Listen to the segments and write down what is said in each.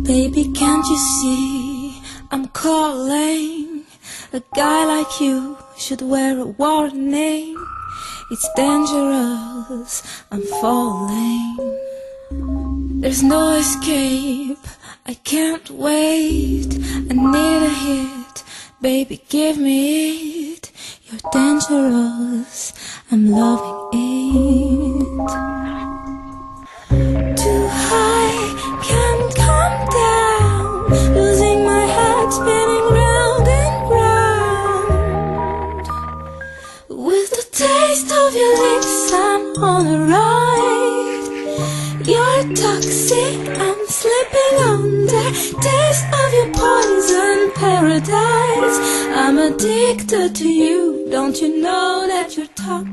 Baby, can't you see I'm calling? A guy like you should wear a warning. It's dangerous, I'm falling. There's no escape, I can't wait. I need a hit, baby, give me it. You're dangerous, I'm loving it. Too high, can't come down. Losing my head, spinning round and round. With the taste of your lips, I'm on a ride. You're toxic, I'm slipping under. Taste of your poison paradise. I'm addicted to you, don't you know that you're toxic?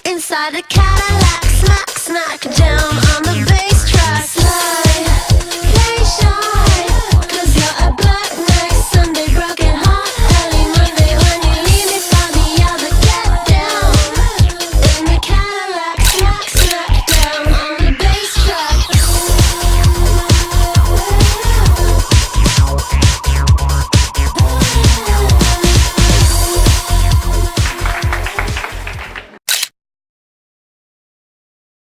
Inside a Cadillac, smack, smack, down on the bass.